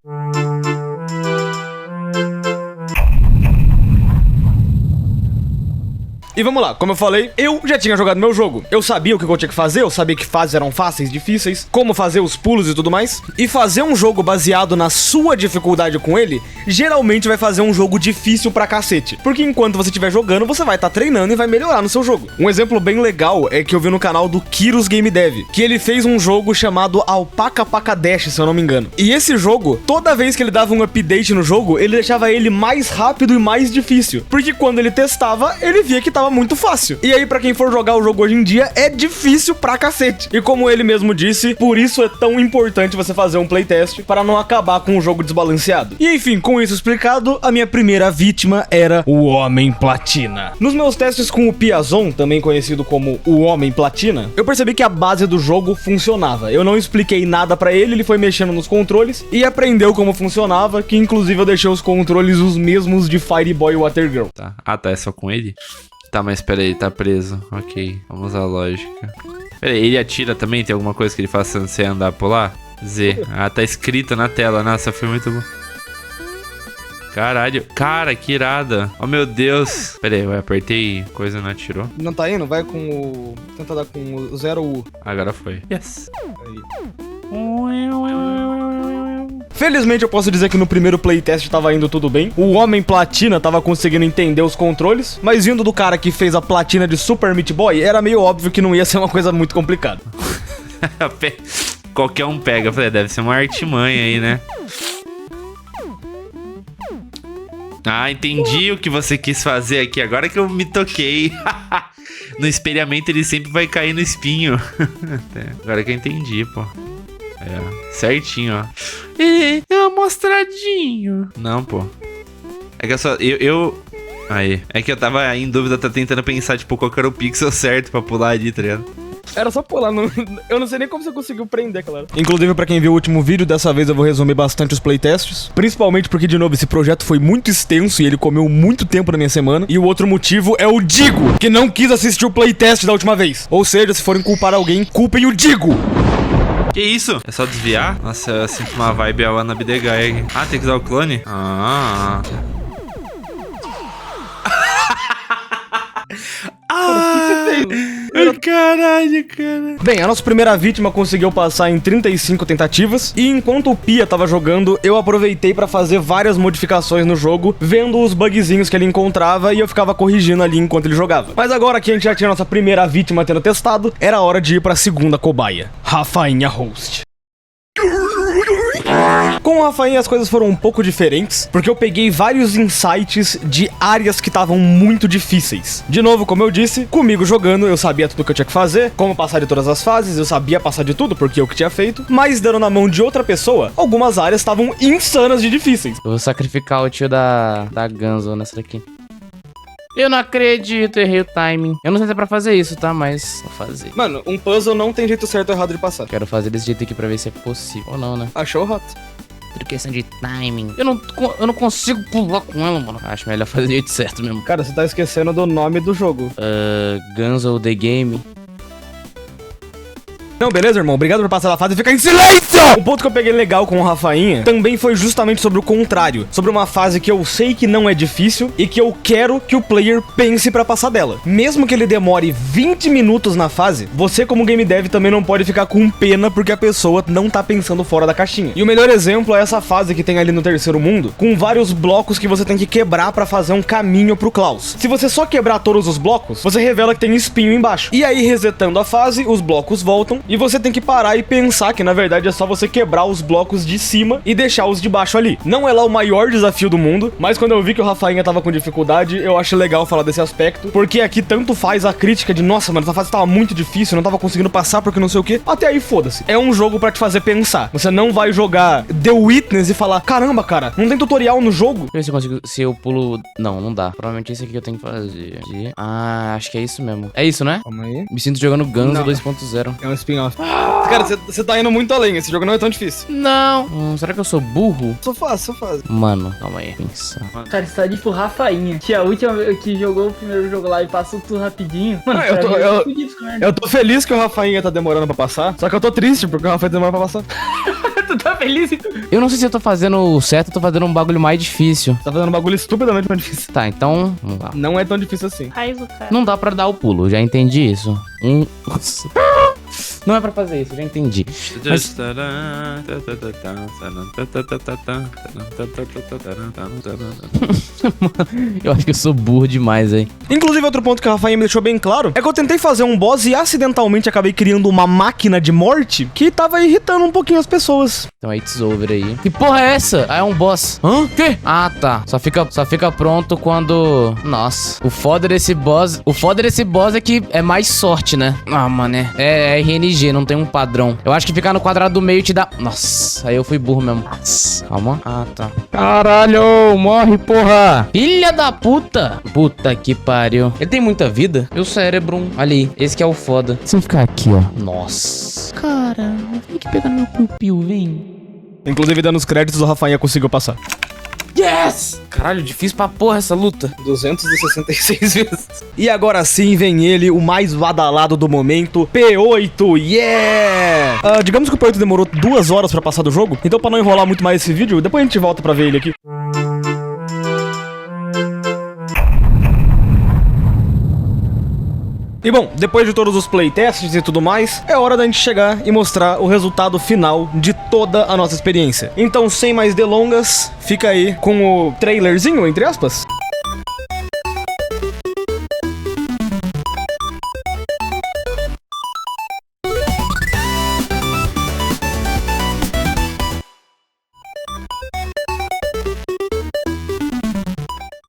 Speaker 1: E vamos lá, como eu falei, eu já tinha jogado meu jogo. Eu sabia o que eu tinha que fazer, eu sabia que fases eram fáceis, difíceis, como fazer os pulos e tudo mais. E fazer um jogo baseado na sua dificuldade com ele, geralmente vai fazer um jogo difícil pra cacete. Porque enquanto você estiver jogando, você vai estar treinando e vai melhorar no seu jogo. Um exemplo bem legal é que eu vi no canal do Kyros Game Dev, que ele fez um jogo chamado Alpaca Paca Dash, se eu não me engano. E esse jogo, toda vez que ele dava um update no jogo, ele deixava ele mais rápido e mais difícil. Porque quando ele testava, ele via que tava muito fácil. E aí, pra quem for jogar o jogo hoje em dia, é difícil pra cacete. E como ele mesmo disse, por isso é tão importante você fazer um playtest para não acabar com o jogo desbalanceado. E enfim, com isso explicado, a minha primeira vítima era o Homem Platina. Nos meus testes com o Piazon, também conhecido como o Homem Platina, eu percebi que a base do jogo funcionava. Eu não expliquei nada pra ele, ele foi mexendo nos controles e aprendeu como funcionava, que inclusive eu deixei os controles os mesmos de Fireboy e Watergirl.
Speaker 2: Tá. Ah, tá, é só com ele? Tá, mas peraí, tá preso. Ok, vamos à lógica. Peraí, ele atira também? Tem alguma coisa que ele faça sem andar por lá? Z. Ah, tá escrito na tela. Nossa, foi muito bom. Caralho. Cara, que irada. Oh, meu Deus. Peraí, eu apertei coisa e não atirou.
Speaker 1: Não tá indo? Vai com o... Tenta dar com o 0U.
Speaker 2: Agora foi. Yes.
Speaker 1: Aí. Felizmente eu posso dizer que no primeiro playtest tava indo tudo bem. O Homem Platina tava conseguindo entender os controles, mas vindo do cara que fez a platina de Super Meat Boy, era meio óbvio que não ia ser uma coisa muito complicada.
Speaker 2: Qualquer um pega. Eu falei, deve ser uma artimanha aí, né? Ah, entendi o que você quis fazer aqui. Agora que eu me toquei. No espelhamento ele sempre vai cair no espinho. Agora que eu entendi, pô. É, certinho, ó. E amostradinho. Não, pô. É que eu só... Aí. É que eu tava em dúvida, tá tentando pensar, tipo, qual que era o pixel certo pra pular ali, tá ligado?
Speaker 1: Era só pular, eu não sei nem como você conseguiu prender, claro. Inclusive, pra quem viu o último vídeo, dessa vez eu vou resumir bastante os playtests. Principalmente porque, de novo, esse projeto foi muito extenso e ele comeu muito tempo na minha semana. E o outro motivo é o Digo, que não quis assistir o playtest da última vez. Ou seja, se forem culpar alguém, culpem o Digo.
Speaker 2: Que isso? É só desviar? Nossa, eu sinto uma vibe a Wannabe the Guy aqui. Ah, tem que usar o clone? Ah. Caralho, cara.
Speaker 1: Bem, a nossa primeira vítima conseguiu passar em 35 tentativas. E enquanto o Pia tava jogando, eu aproveitei pra fazer várias modificações no jogo, vendo os bugzinhos que ele encontrava e eu ficava corrigindo ali enquanto ele jogava. Mas agora que a gente já tinha a nossa primeira vítima tendo testado, era hora de ir pra segunda cobaia, Rafainha Host. Com o Rafainha as coisas foram um pouco diferentes, porque eu peguei vários insights de áreas que estavam muito difíceis. De novo, como eu disse, comigo jogando eu sabia tudo que eu tinha que fazer, como passar de todas as fases, eu sabia passar de tudo porque eu que tinha feito, mas dando na mão de outra pessoa, algumas áreas estavam insanas de difíceis.
Speaker 3: Eu vou sacrificar o tio da Ganzo nessa daqui. Eu não acredito, errei o timing. Eu não sei se é pra fazer isso, tá? Mas vou fazer.
Speaker 1: Mano, um puzzle não tem jeito certo ou errado de passar.
Speaker 3: Quero fazer desse jeito aqui pra ver se é possível ou não, né?
Speaker 1: Achou, rato?
Speaker 3: Tudo questão de timing. Eu não consigo pular com ela, mano. Acho melhor fazer do jeito certo mesmo.
Speaker 1: Cara, você tá esquecendo do nome do jogo.
Speaker 3: Ganzo The Game.
Speaker 1: Não, beleza, irmão. Obrigado por passar da fase e ficar em silêncio! O ponto que eu peguei legal com o Rafainha também foi justamente sobre o contrário. Sobre uma fase que eu sei que não é difícil e que eu quero que o player pense pra passar dela. Mesmo que ele demore 20 minutos na fase, você como game dev também não pode ficar com pena porque a pessoa não tá pensando fora da caixinha. E o melhor exemplo é essa fase que tem ali no terceiro mundo, com vários blocos que você tem que quebrar pra fazer um caminho pro Klaus. Se você só quebrar todos os blocos, você revela que tem espinho embaixo. E aí, resetando a fase, os blocos voltam e você tem que parar e pensar que na verdade é só você quebrar os blocos de cima e deixar os de baixo ali. Não é lá o maior desafio do mundo, mas quando eu vi que o Rafainha tava com dificuldade, eu acho legal falar desse aspecto, porque aqui tanto faz a crítica de nossa, mano, essa fase tava muito difícil, não tava conseguindo passar porque não sei o que. Até aí, foda-se. É um jogo pra te fazer pensar. Você não vai jogar The Witness e falar, caramba, cara, não tem tutorial no jogo?
Speaker 3: Deixa eu ver se eu consigo, se eu pulo... Não, não dá. Provavelmente esse aqui que eu tenho que fazer. Ah, acho que é isso mesmo. É isso, né?
Speaker 1: Calma aí.
Speaker 3: Me sinto jogando Guns
Speaker 1: Não.
Speaker 3: 2.0.
Speaker 1: É um spin-off. Cara, você tá indo muito além. Esse jogo não é tão difícil.
Speaker 3: Não. Será que eu sou burro?
Speaker 1: Só fácil.
Speaker 3: Mano, calma aí. Pensar.
Speaker 4: Cara, isso tá tipo Rafainha. Que a última vez que jogou o primeiro jogo lá e passou tudo rapidinho. Mano,
Speaker 1: Ah,
Speaker 4: pra mim é fudido essa merda.
Speaker 1: Eu tô feliz que o Rafainha tá demorando pra passar, só que eu tô triste porque o Rafainha demora pra passar.
Speaker 4: Tu tá feliz?
Speaker 3: Eu não sei se eu tô fazendo o certo ou tô fazendo um bagulho mais difícil.
Speaker 1: Tá fazendo um bagulho estupidamente mais difícil.
Speaker 3: Tá, então... Vamos lá.
Speaker 1: Não é tão difícil assim.
Speaker 4: Raiz do cara.
Speaker 3: Não dá pra dar o pulo, já entendi isso. Não é pra fazer isso, já entendi. Mas... eu acho que eu sou burro demais aí.
Speaker 1: Inclusive, outro ponto que o Rafainha me deixou bem claro é que eu tentei fazer um boss e acidentalmente acabei criando uma máquina de morte que tava irritando um pouquinho as pessoas.
Speaker 3: Então é It's Over aí. Que porra é essa? Ah, é um boss. Hã? Quê? Ah, tá. Só fica pronto quando... Nossa. O foda desse boss é que é mais sorte, né? Ah, mano, é RNG, não tem um padrão. Eu acho que ficar no quadrado do meio te dá... Nossa, aí eu fui burro mesmo. Calma. Ah, tá. Caralho, morre, porra. Filha da puta. Puta que pariu. Ele tem muita vida? Meu cérebro. Ali, esse que é o foda. Se eu ficar aqui, ó. Nossa. Cara, vem que pegar no meu piu-piu, vem.
Speaker 1: Inclusive, dando os créditos, o Rafainha conseguiu passar.
Speaker 3: Yes! Caralho, difícil pra porra essa luta.
Speaker 1: 266 vezes. E agora sim vem ele, o mais badalado do momento, P8, yeah! Digamos que o P8 demorou 2 horas pra passar do jogo, então pra não enrolar muito mais esse vídeo, depois a gente volta pra ver ele aqui. E bom, depois de todos os playtests e tudo mais, é hora da gente chegar e mostrar o resultado final de toda a nossa experiência. Então, sem mais delongas, fica aí com o trailerzinho, entre aspas.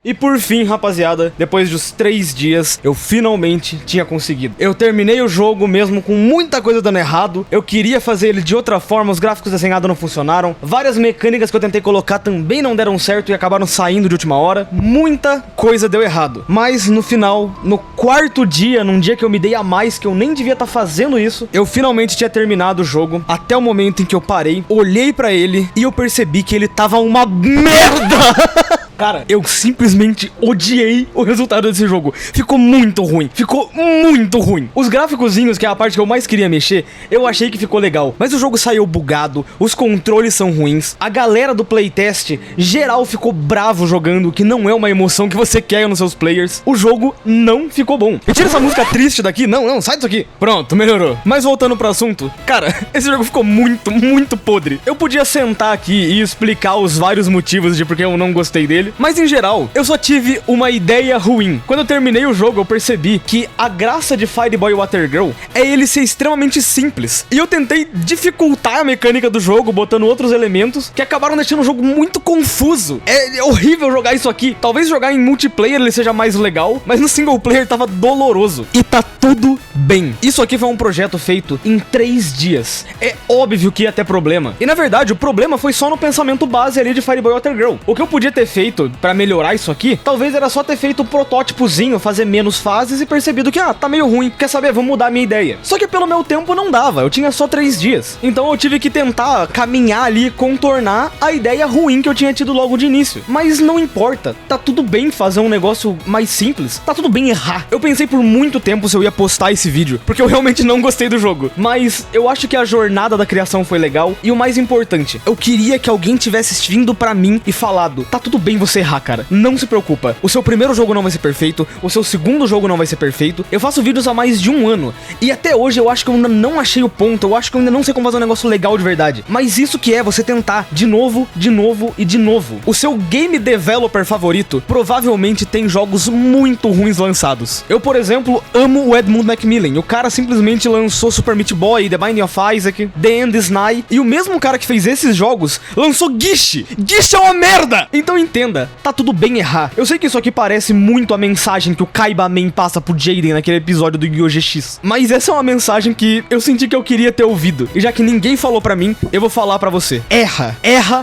Speaker 1: E por fim, rapaziada, depois dos 3 dias, eu finalmente tinha conseguido. Eu terminei o jogo mesmo com muita coisa dando errado. Eu queria fazer ele de outra forma, os gráficos desenhados não funcionaram. Várias mecânicas que eu tentei colocar também não deram certo e acabaram saindo de última hora. Muita coisa deu errado. Mas no final, no 4º dia, num dia que eu me dei a mais, que eu nem devia estar fazendo isso, eu finalmente tinha terminado o jogo. Até o momento em que eu parei, olhei pra ele e eu percebi que ele tava uma merda! Cara, eu simplesmente odiei o resultado desse jogo. Ficou muito ruim. Ficou muito ruim. Os gráficozinhos, que é a parte que eu mais queria mexer, eu achei que ficou legal. Mas o jogo saiu bugado, os controles são ruins. A galera do playtest, geral, ficou bravo jogando, que não é uma emoção que você quer nos seus players. O jogo não ficou bom. E tira essa música triste daqui. Não, sai disso aqui. Pronto, melhorou. Mas voltando pro assunto, cara, esse jogo ficou muito podre. Eu podia sentar aqui e explicar os vários motivos de porque eu não gostei dele. Mas em geral, eu só tive uma ideia ruim. Quando eu terminei o jogo, eu percebi que a graça de Fireboy Water Girl é ele ser extremamente simples. E eu tentei dificultar a mecânica do jogo, botando outros elementos que acabaram deixando o jogo muito confuso. É horrível jogar isso aqui. Talvez jogar em multiplayer ele seja mais legal, mas no single player tava doloroso. E tá tudo bem. Isso aqui foi um projeto feito em 3 dias. É óbvio que ia ter problema. E na verdade, o problema foi só no pensamento base ali de Fireboy Water Girl. O que eu podia ter feito feito pra melhorar isso aqui, talvez era só ter feito o protótipozinho, fazer menos fases e percebido que, tá meio ruim, quer saber, vou mudar a minha ideia. Só que pelo meu tempo não dava, eu tinha só 3 dias. Então eu tive que tentar caminhar ali e contornar a ideia ruim que eu tinha tido logo de início. Mas não importa, tá tudo bem fazer um negócio mais simples, tá tudo bem errar. Eu pensei por muito tempo se eu ia postar esse vídeo, porque eu realmente não gostei do jogo. Mas eu acho que a jornada da criação foi legal e o mais importante, eu queria que alguém tivesse vindo pra mim e falado, tá tudo bem você errar, cara, não se preocupa. O seu primeiro jogo não vai ser perfeito, o seu segundo jogo não vai ser perfeito. Eu faço vídeos há mais de 1 ano e até hoje eu acho que eu ainda não achei o ponto, eu acho que eu ainda não sei como fazer um negócio legal de verdade. Mas isso que é você tentar de novo, de novo e de novo. O seu game developer favorito provavelmente tem jogos muito ruins lançados. Eu, por exemplo, amo o Edmund Macmillan. O cara simplesmente lançou Super Meat Boy, The Binding of Isaac, The End is Nigh, e o mesmo cara que fez esses jogos lançou Gish. Gish é uma merda! Então entenda, tá tudo bem errar. Eu sei que isso aqui parece muito a mensagem que o Kaibaman passa pro Jaden naquele episódio do Yu-Gi-Oh! GX, mas essa é uma mensagem que eu senti que eu queria ter ouvido. E já que ninguém falou pra mim, eu vou falar pra você. Erra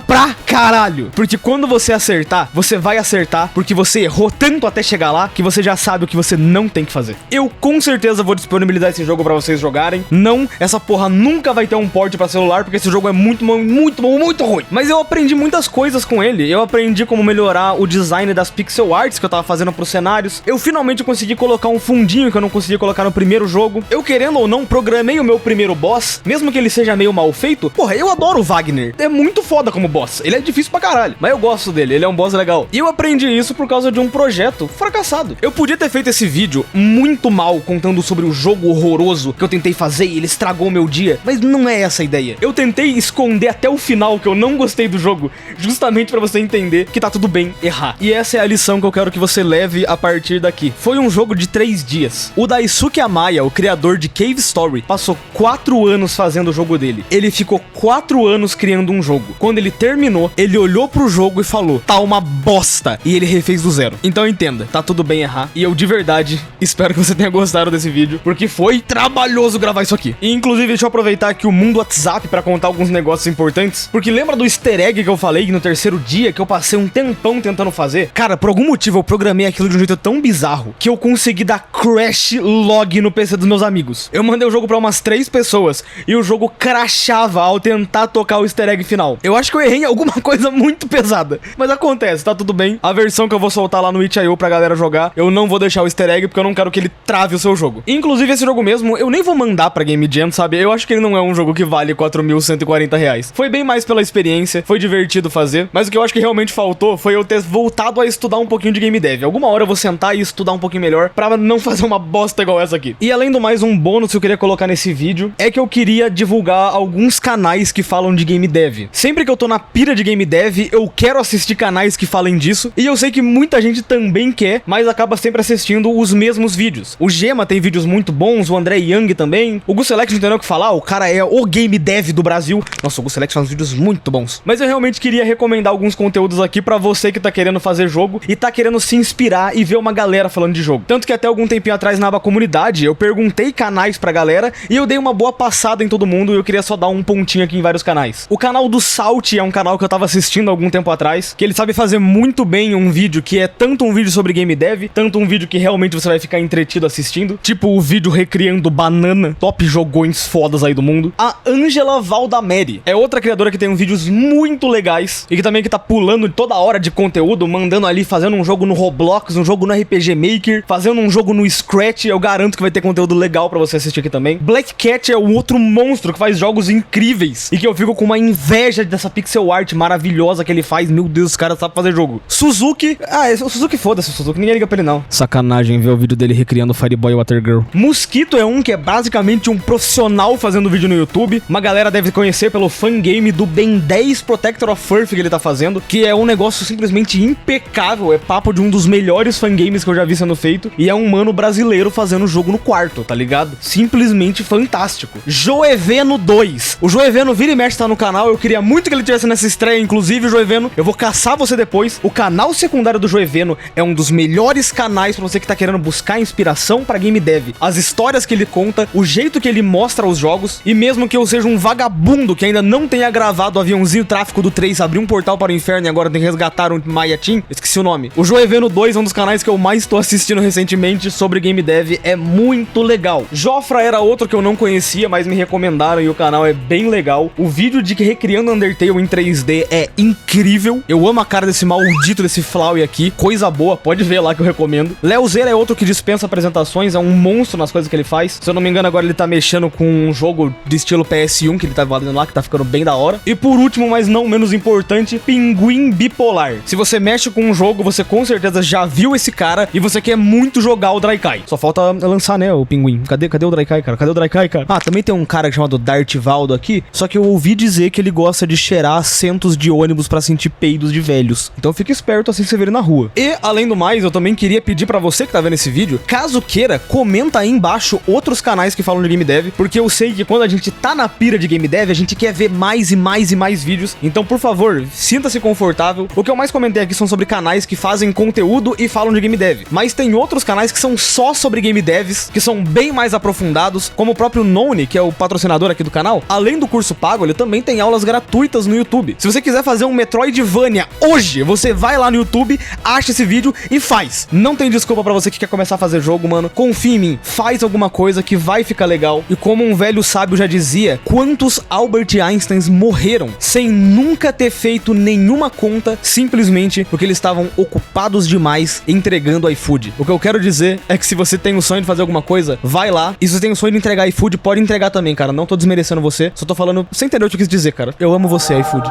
Speaker 1: pra caralho. Porque quando você acertar, você vai acertar porque você errou tanto até chegar lá que você já sabe o que você não tem que fazer. Eu com certeza vou disponibilizar esse jogo pra vocês jogarem. Não, essa porra nunca vai ter um port pra celular porque esse jogo é muito bom, muito ruim. Mas eu aprendi muitas coisas com ele. Eu aprendi como melhorar o design das pixel arts que eu tava fazendo pros cenários. Eu finalmente consegui colocar um fundinho que eu não conseguia colocar no primeiro jogo. Eu, querendo ou não, programei o meu primeiro boss, mesmo que ele seja meio mal feito. Porra, eu adoro o Wagner. É muito foda como boss. Ele é difícil pra caralho, mas eu gosto dele. Ele é um boss legal. E eu aprendi isso por causa de um projeto fracassado. Eu podia ter feito esse vídeo muito mal, contando sobre o jogo horroroso que eu tentei fazer e ele estragou o meu dia, mas não é essa a ideia. Eu tentei esconder até o final que eu não gostei do jogo, justamente pra você entender que tá tudo bem errar. E essa é a lição que eu quero que você leve a partir daqui. Foi um jogo de 3 dias. O Daisuke Amaya, o criador de Cave Story, passou 4 anos fazendo o jogo dele. Ele ficou 4 anos criando um jogo. Quando ele terminou, ele olhou pro jogo e falou, tá uma bosta, e ele refez do zero. Então entenda, tá tudo bem errar, e eu de verdade espero que você tenha gostado desse vídeo, porque foi trabalhoso gravar isso aqui. E inclusive deixa eu aproveitar aqui o mundo WhatsApp pra contar alguns negócios importantes, porque lembra do easter egg que eu falei no terceiro dia, que eu passei um tempão tentando fazer? Cara, por algum motivo eu programei aquilo de um jeito tão bizarro, que eu consegui dar crash log no PC dos meus amigos. Eu mandei o jogo pra umas 3 pessoas, e o jogo crashava ao tentar tocar o easter egg final. Eu acho que eu errei em alguma coisa muito pesada, mas acontece, tá tudo bem. A versão que eu vou soltar lá no itch.io pra galera jogar, eu não vou deixar o easter egg porque eu não quero que ele trave o seu jogo. Inclusive esse jogo mesmo, eu nem vou mandar pra Game Jam, sabe? Eu acho que ele não é um jogo que vale R$4.140. Foi bem mais pela experiência, foi divertido fazer, mas o que eu acho que realmente faltou foi eu ter voltado a estudar um pouquinho de game dev. Alguma hora eu vou sentar e estudar um pouquinho melhor pra não fazer uma bosta igual essa aqui. E além do mais, um bônus que eu queria colocar nesse vídeo é que eu queria divulgar alguns canais que falam de game dev. Sempre que eu tô na pira de game dev, eu quero assistir canais que falem disso, e eu sei que muita gente também quer, mas acaba sempre assistindo os mesmos vídeos. O Gema tem vídeos muito bons, o André Young também, o Gu Select não tem nem o que falar, o cara é o game dev do Brasil. Nossa, o Gu Select faz vídeos muito bons. Mas eu realmente queria recomendar alguns conteúdos aqui pra você que tá querendo fazer jogo e tá querendo se inspirar e ver uma galera falando de jogo. Tanto que até algum tempinho atrás na aba comunidade, eu perguntei canais pra galera e eu dei uma boa passada em todo mundo, e eu queria só dar um pontinho aqui em vários canais. O canal do Salt é um canal que eu tava assistindo há algum tempo atrás, que ele sabe fazer muito bem um vídeo que é tanto um vídeo sobre game dev, tanto um vídeo que realmente você vai ficar entretido assistindo, tipo o vídeo recriando Banana, top jogões fodas aí do mundo. A Angela Valdameri é outra criadora que tem vídeos muito legais e que também que tá pulando toda hora de conteúdo, mandando ali, fazendo um jogo no Roblox, um jogo no RPG Maker, fazendo um jogo no Scratch. Eu garanto que vai ter conteúdo legal pra você assistir aqui também. Black Cat é um outro monstro que faz jogos incríveis e que eu fico com uma inveja dessa pixel art maravilhosa que ele faz. Meu Deus, os caras sabem fazer jogo. Suzuki, o Suzuki foda-se, o Suzuki, ninguém liga pra ele não. Sacanagem ver o vídeo dele recriando Fireboy Water Girl. Mosquito é um que é basicamente um profissional fazendo vídeo no YouTube. Uma galera deve conhecer pelo fangame do Ben 10 Protector of Earth que ele tá fazendo, que é um negócio simplesmente impecável. É papo de um dos melhores fangames que eu já vi sendo feito, e é um mano brasileiro fazendo jogo no quarto, tá ligado? Simplesmente fantástico. Joeveno 2. O Joeveno vira e mexe tá no canal, eu queria muito que ele tivesse nessa estreia, inclusive, Joeveno, eu vou caçar você depois. O canal secundário do Joeveno é um dos melhores canais pra você que tá querendo buscar inspiração pra game dev. As histórias que ele conta, o jeito que ele mostra os jogos, e mesmo que eu seja um vagabundo que ainda não tenha gravado o aviãozinho tráfico do 3, abrir um portal para o inferno e agora tem que resgatar Ataru Maya Team, esqueci o nome. O Joeveno 2 é um dos canais que eu mais tô assistindo recentemente sobre game dev, é muito legal. Jofra era outro que eu não conhecia, mas me recomendaram e o canal é bem legal. O vídeo de recriando Undertale em 3D é incrível. Eu amo a cara desse maldito desse Flowey aqui, coisa boa, pode ver lá que eu recomendo. Leozeira é outro que dispensa apresentações, é um monstro nas coisas que ele faz. Se eu não me engano, agora ele tá mexendo com um jogo de estilo PS1 que ele tá valendo lá, que tá ficando bem da hora. E por último, mas não menos importante, Pinguim Bipolar. Se você mexe com um jogo, você com certeza já viu esse cara e você quer muito jogar o Draikai. Só falta lançar, né, o Pinguim. Cadê o Draikai, cara? Cadê o Draikai, cara? Ah, também tem um cara chamado Dartvaldo aqui, só que eu ouvi dizer que ele gosta de cheirar assentos de ônibus pra sentir peidos de velhos. Então fica esperto assim que você ver ele na rua. E, além do mais, eu também queria pedir pra você que tá vendo esse vídeo, caso queira, comenta aí embaixo outros canais que falam de game dev, porque eu sei que quando a gente tá na pira de game dev, a gente quer ver mais e mais e mais vídeos. Então, por favor, sinta-se confortável. O que eu mais comentei aqui são sobre canais que fazem conteúdo e falam de game dev. Mas tem outros canais que são só sobre game devs, que são bem mais aprofundados, como o próprio Noni, que é o patrocinador aqui do canal. Além do curso pago, ele também tem aulas gratuitas no YouTube. Se você quiser fazer um Metroidvania hoje, você vai lá no YouTube, acha esse vídeo e faz. Não tem desculpa pra você que quer começar a fazer jogo, mano. Confia em mim, faz alguma coisa que vai ficar legal. E como um velho sábio já dizia, quantos Albert Einsteins morreram sem nunca ter feito nenhuma conta, simplesmente porque eles estavam ocupados demais entregando iFood. O que eu quero dizer é que se você tem o sonho de fazer alguma coisa, vai lá. E se você tem o sonho de entregar iFood, pode entregar também, cara. Não tô desmerecendo você, só tô falando, você entendeu o que eu quis dizer, cara. Eu amo você, iFood.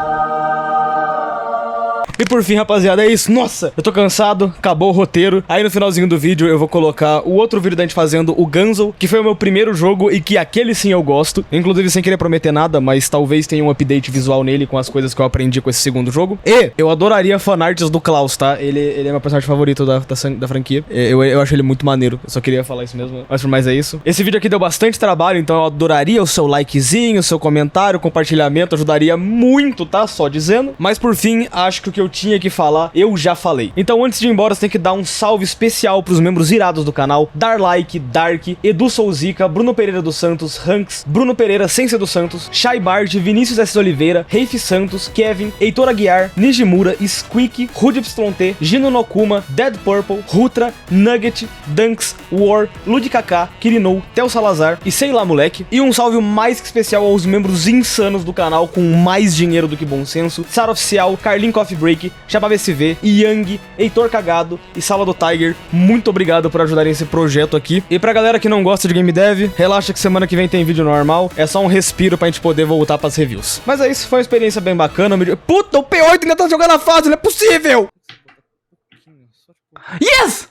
Speaker 1: E por fim, rapaziada, é isso. Nossa, eu tô cansado, acabou o roteiro. Aí no finalzinho do vídeo eu vou colocar o outro vídeo da gente fazendo o Gunzo, que foi o meu primeiro jogo e que aquele sim eu gosto. Inclusive sem querer prometer nada, mas talvez tenha um update visual nele com as coisas que eu aprendi com esse segundo jogo. E eu adoraria fanarts do Klaus, tá? Ele é meu personagem favorito da franquia. Eu acho ele muito maneiro. Eu só queria falar isso mesmo. Mas por mais é isso. Esse vídeo aqui deu bastante trabalho, então eu adoraria o seu likezinho, o seu comentário, compartilhamento. Ajudaria muito, tá? Só dizendo. Mas por fim, acho que o que eu tinha que falar, eu já falei. Então antes de ir embora, você tem que dar um salve especial pros membros irados do canal: Dar Like, Dark, Edu Souzica, Bruno Pereira dos Santos, Hanks, Bruno Pereira sem ser dos Santos, Shai Bart, Vinícius S. Oliveira, Reif Santos, Kevin, Heitor Aguiar, Nijimura, Squeak, Rudy Pstronte, Gino Nokuma, Dead Purple, Rutra, Nugget, Dunks, War, Ludikaká, Kirinou, Tel Salazar e sei lá, moleque. E um salve mais que especial aos membros insanos do canal com mais dinheiro do que bom senso: Sara Oficial, Carlin Coffee Break, Chapa VSV, Yang, Heitor Cagado e Sala do Tiger. Muito obrigado por ajudarem esse projeto aqui. E pra galera que não gosta de game dev, relaxa que semana que vem tem vídeo normal. É só um respiro pra gente poder voltar pras reviews. Mas é isso, foi uma experiência bem bacana. Puta, o P8 ainda tá jogando a fase, não é possível! Yes!